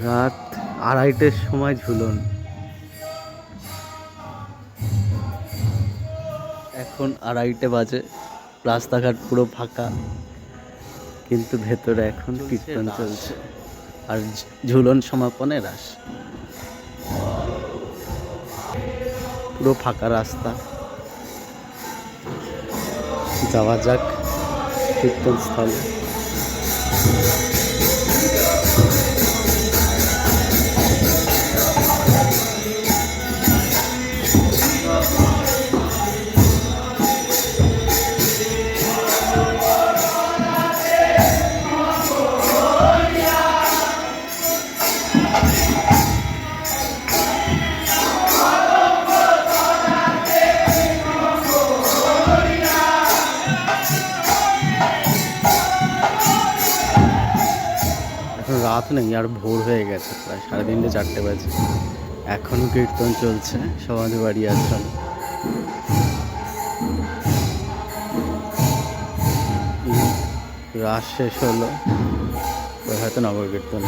রাত 2:30-টের সময় ঝুলন। এখন 2:30 বাজে, রাস্তাঘাট পুরো ফাঁকা, কিন্তু ভেতরে এখন কীর্তন চলছে আর ঝুলন সমাপনে রাস। পুরো ফাঁকা রাস্তা, যাওয়া যাক কীর্তন স্থলে। এখন রাত নেই, আর ভোর হয়ে গেছে, প্রায় 3:30 4টে বাজে। এখনো কীর্তন চলছে সমাধিবাড়ি আশ্রম। রাস শেষ হলো, হয়তো নগর কীর্তন।